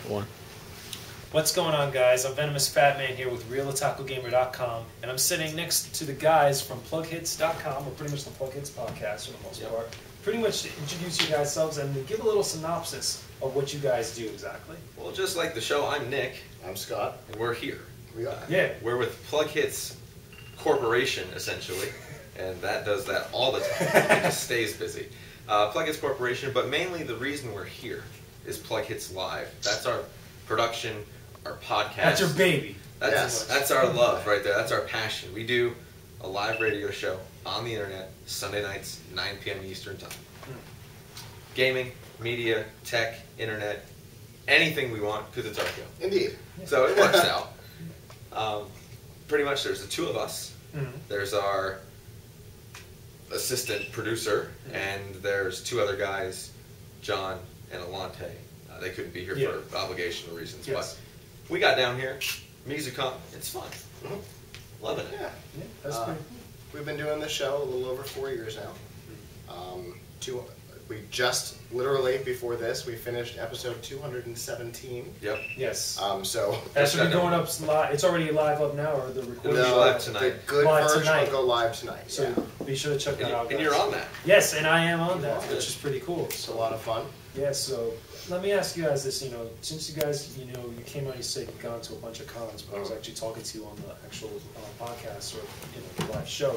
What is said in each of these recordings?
One. What's going on, guys? I'm Venomousfatman here with RealOtakuGamer.com, and I'm sitting next to the guys from PLuGHiTz.com, or pretty much the PLuGHiTz podcast for the most part. Pretty much to introduce you guys selves and give a little synopsis of what you guys do exactly. Well, just like the show, I'm Nick. I'm Scott. And we're here. We are. Yeah. We're with PLuGHiTz Corporation, essentially, and that does that all the time. It just stays busy. PLuGHiTz Corporation, but mainly the reason we're here is PLuGHiTz Live. That's our production, our podcast. That's your baby. That's our love right there. That's our passion. We do a live radio show on the internet, Sunday nights, 9 p.m. Eastern Time. Gaming, media, tech, internet, anything we want, because it's our show. Indeed. So it works out. Pretty much there's the two of us. There's our assistant producer, and there's two other guys, John and Alante. They couldn't be here for obligational reasons, but we got down here. Mizucon, it's fun. Loving it. Yeah. That's pretty We've been doing this show a little over 4 years now. We just, literally before this, we finished episode 217. Yep. Yes. So that should be going up live. It's already live up now, or the recording? It'll be live tonight. The good version will go live tonight. So be sure to check that out. And you're on that. Yes, and I am on that, which is pretty cool. It's a lot of fun. Yeah, so let me ask you guys this, since you guys, you came on, you said you've gone to a bunch of cons, but I was actually talking to you on the actual podcast or, the live show.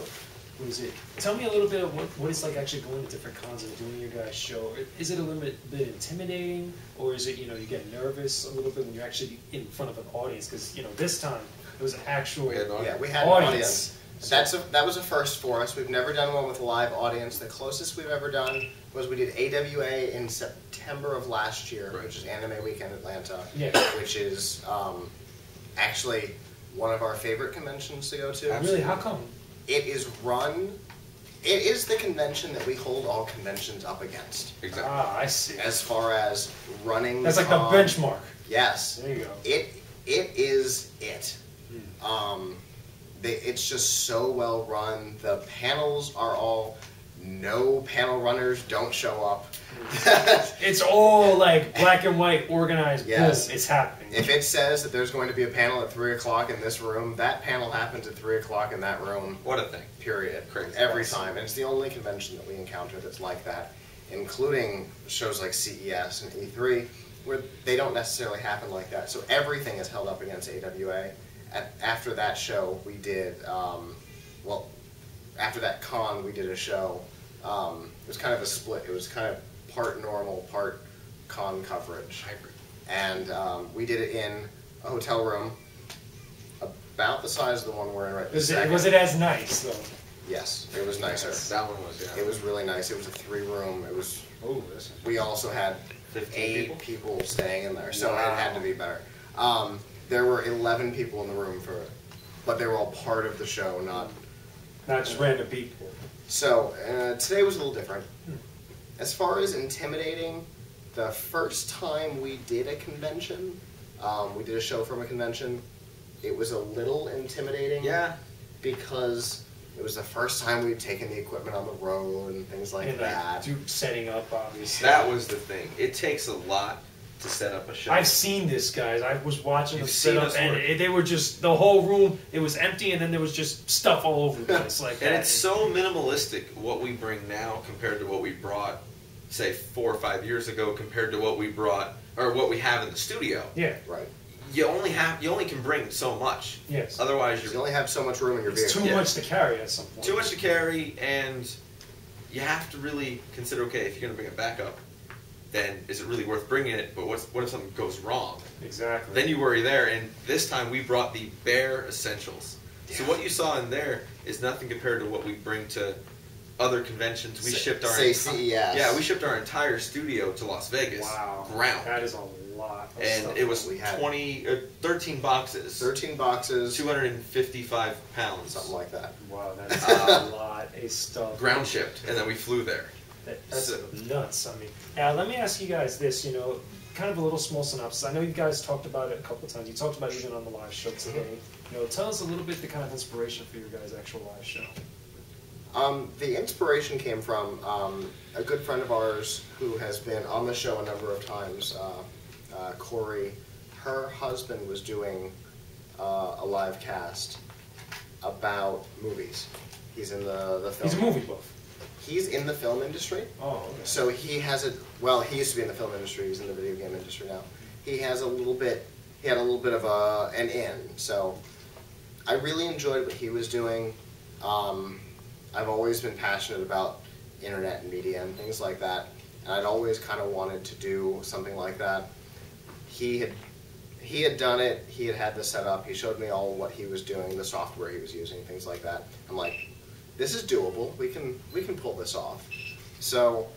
What is it? Tell me a little bit of what it's like actually going to different cons and doing your guys' show. Is it a little bit intimidating, or is it, you get nervous a little bit when you're actually in front of an audience? Because, this time, it was an actual we had an audience. That was a first for us. We've never done one with a live audience. The closest we've ever done was we did AWA in September of last year, which is Anime Weekend Atlanta, which is actually one of our favorite conventions to go to. Really? How come? It is the convention that we hold all conventions up against. Exactly. Ah, I see. As far as running That's like the benchmark. Yes. There you go. It is it. It's just so well run. The panels are all, no panel runners don't show up. It's all like black and white, organized. Yes. Boom, it's happening. If it says that there's going to be a panel at 3 o'clock in this room, that panel happens at 3 o'clock in that room. What a thing. Period. Crazy. Every time. And it's the only convention that we encounter that's like that, including shows like CES and E3, where they don't necessarily happen like that. So everything is held up against AWA. After that show, we did, after that con, we did a show. It was kind of a split. It was kind of part normal, part con coverage. Hybrid. And we did it in a hotel room about the size of the one we're in right this second. Was it as nice, though? Yes, it was nicer. That one was, It was really nice. It was a 3-room. It was. Oh, this is. We also had 8 people staying in there, so it had to be better. There were 11 people in the room for it, but they were all part of the show, not just random people. So today was a little different. As far as intimidating, the first time we did a convention, we did a show from a convention, it was a little intimidating. Yeah. Because it was the first time we'd taken the equipment on the road and things like that. Setting up, obviously. That was the thing. It takes a lot to set up a show. I've seen this, guys. I was watching them set up, and they were just, the whole room, it was empty, and then there was just stuff all over the place like that. And it's so minimalistic what we bring now compared to what we brought, say, 4 or 5 years ago, compared to what we brought, or what we have in the studio. Yeah. Right. You only can bring so much. Yes. Otherwise, you only have so much room in your vehicle. It's too much to carry at some point. Too much to carry, and you have to really consider, okay, if you're going to bring it back up, then is it really worth bringing it? But what if something goes wrong? Exactly. Then you worry there, and this time we brought the bare essentials. Yeah. So what you saw in there is nothing compared to what we bring to other conventions. We shipped our CES. Yeah, we shipped our entire studio to Las Vegas. Wow. Ground. That is a lot of and stuff. It was 13 boxes. 13 boxes. 255 pounds. Something like that. Wow, that's a lot of stuff. Ground shipped, and then we flew there. That's nuts. I mean, let me ask you guys this, kind of a little small synopsis. I know you guys talked about it a couple of times. You talked about it even on the live show today. Tell us a little bit the kind of inspiration for your guys' actual live show. The inspiration came from a good friend of ours who has been on the show a number of times, Corey, her husband was doing a live cast about movies. He's in the film. He's a movie buff. He's in the film industry. Oh, okay. So he has a, well, he used to be in the film industry, he's in the video game industry now. He had a little bit of an in. So I really enjoyed what he was doing. I've always been passionate about internet and media and things like that. And I'd always kind of wanted to do something like that. He had done it, he had the setup, he showed me all what he was doing, the software he was using, things like that. I'm like, this is doable, we can pull this off. So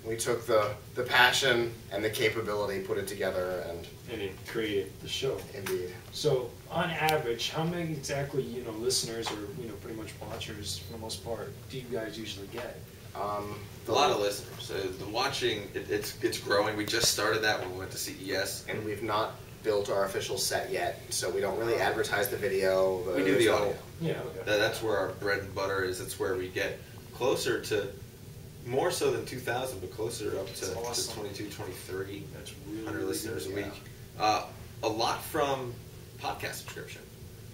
we took the passion and the capability, put it together, and it created the show. Indeed. So on average, how many exactly, listeners or, pretty much watchers for the most part do you guys usually get? A lot of listeners. The watching, it's growing. We just started that when we went to CES. And we've not built our official set yet, so we don't really advertise the video. We do the audio. Yeah, okay. That's where our bread and butter is. That's where we get closer to, more so than 2,000, but closer up to, awesome. to 22, 23 That's really 100 listeners a yeah. week. A lot from podcast subscription.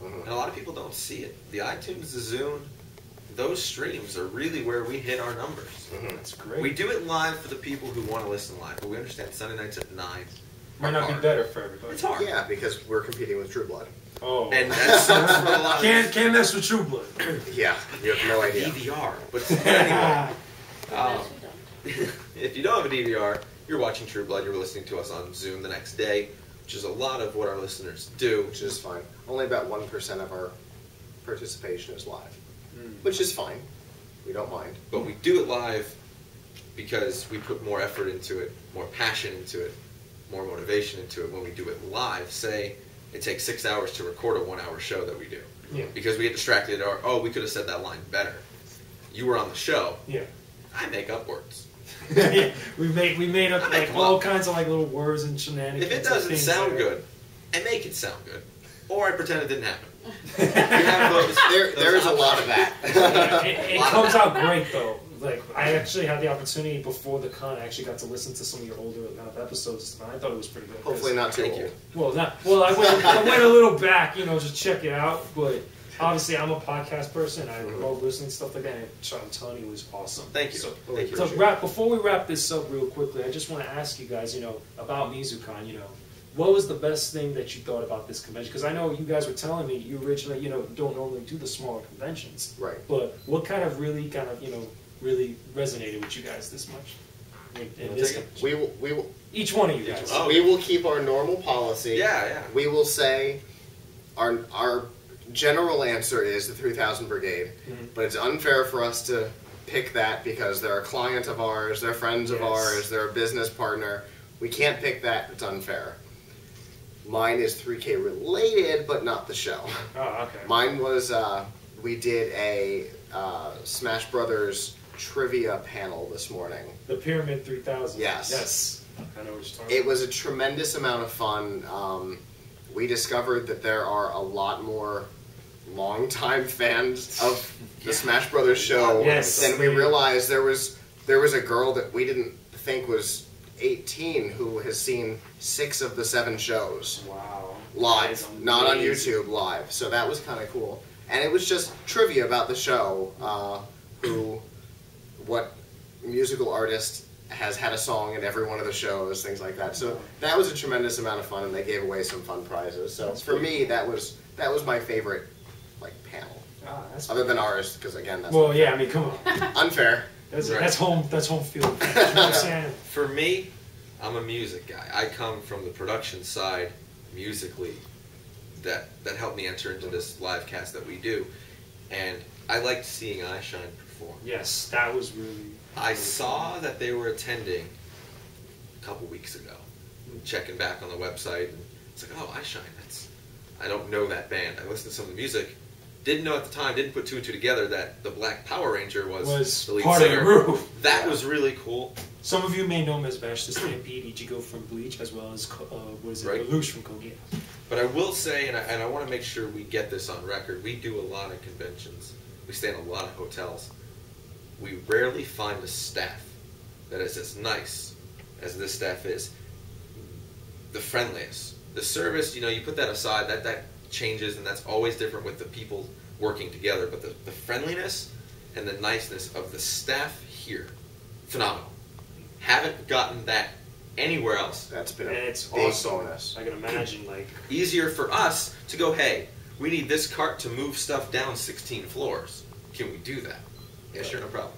And a lot of people don't see it. The iTunes, the Zune, those streams are really where we hit our numbers. That's great. We do it live for the people who want to listen live, but we understand Sunday nights at 9 Might not be better for everybody. It's hard. Yeah, because we're competing with True Blood. Oh. And that sucks for a lot of Can't mess with True Blood. Yeah, you have no idea. DVR. But anyway, if you don't have a DVR, you're watching True Blood, you're listening to us on Zoom the next day, which is a lot of what our listeners do. Which is fine. Only about 1% of our participation is live. Which is fine. We don't mind. But we do it live because we put more effort into it, more passion into it, more motivation into it when we do it live. Say it takes 6 hours to record a 1 hour show that we do. Yeah. Because we get distracted or, oh, we could have said that line better. You were on the show. Yeah. I make up words. Yeah. We made up like all kinds of like little words and shenanigans. If it doesn't sound good, I make it sound good. Or I pretend it didn't happen. You have those There is a lot of that. It comes out great though. Like I actually had the opportunity before the con. I actually got to listen to some of your older episodes, and I thought it was pretty good. Hopefully not too old. Well, I went a little back, just check it out. But obviously, I'm a podcast person. I love listening to stuff like that. And I'm telling you, it was awesome. Thank you. Thank you. So before we wrap this up real quickly, I just want to ask you guys, about Mizucon. What was the best thing that you thought about this convention? Because I know you guys were telling me you originally, don't normally do the smaller conventions. Right. But what really resonated with you guys this much? In this convention? We will. Each one of you guys. Oh. We will keep our normal policy. Yeah. We will say our general answer is the 3000 Brigade, but it's unfair for us to pick that because they're a client of ours, they're friends of ours, they're a business partner. We can't pick that. It's unfair. Mine is 3K related, but not the show. Oh, okay. Mine was, we did a Smash Brothers trivia panel this morning. The Pyramid 3000. Yes. Yes. I know what you're talking about. It was a tremendous amount of fun. We discovered that there are a lot more longtime fans of the Smash Brothers show than we realized. There was a girl that we didn't think was 18 who has seen 6 of the 7 shows. Wow. Live, not on YouTube, live. So that was kind of cool. And it was just trivia about the show. What musical artist has had a song in every one of the shows, things like that. So that was a tremendous amount of fun, and they gave away some fun prizes. So for me, that was my favorite panel. Other than ours, because again, that's I mean, come on. Unfair. That's home field. You know what I'm saying? For me, I'm a music guy. I come from the production side musically that helped me enter into this live cast that we do. And I liked seeing iShine perform. Yes, that was really... I saw that they were attending a couple weeks ago. Checking back on the website, and it's like, oh, iShine, I don't know that band. I listened to some of the music. Didn't know at the time, didn't put 2 and 2 together that the Black Power Ranger was the lead part singer. Of the group. That was really cool. Some of you may know him as Bash the Stampede, Ichigo from Bleach, as well as Lelouch from Kogina. But I will say, and I want to make sure we get this on record, we do a lot of conventions. We stay in a lot of hotels. We rarely find a staff that is as nice as this staff is. the friendliest. The service, you put that aside, that changes, and that's always different with the people working together. But the friendliness and the niceness of the staff here, phenomenal. Haven't gotten that anywhere else. That's been a It's big awesome. bonus. I can imagine, like, Easier for us to go, hey, we need this cart to move stuff down 16 floors. Can we do that? Yeah, sure, no problem.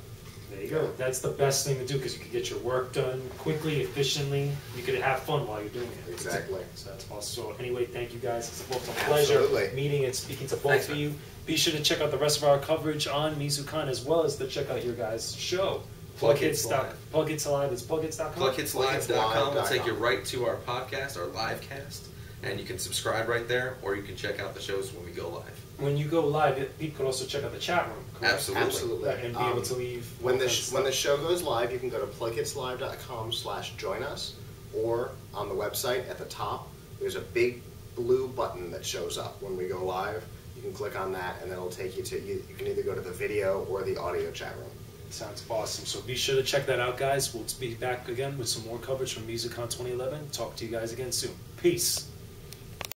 there you go. That's the best thing to do because you can get your work done quickly, efficiently. You can have fun while you're doing it. Exactly. So that's awesome. So anyway, thank you guys. It's both a pleasure Absolutely. meeting and speaking to both Thanks, of man. you. Be sure to check out the rest of our coverage on Mizucon as well as to check out your guys' show. PLuGHiTz Live. PLuGHiTz Live. It's PLuGHiTz.com. PLuGHiTzLive.com will take you right to our podcast, our live cast, and you can subscribe right there, or you can check out the shows when we go live. When you go live, people could also check out the chat room. Correct? Absolutely. Absolutely. Right, and be able to leave. When the comments. when the show goes live, you can go to PLuGHiTzLive.com/join us, or on the website at the top, there's a big blue button that shows up when we go live. You can click on that, and then it'll take you to you can either go to the video or the audio chat room. Sounds awesome. So be sure to check that out, guys. We'll be back again with some more coverage from Mizucon 2011. Talk to you guys again soon. Peace.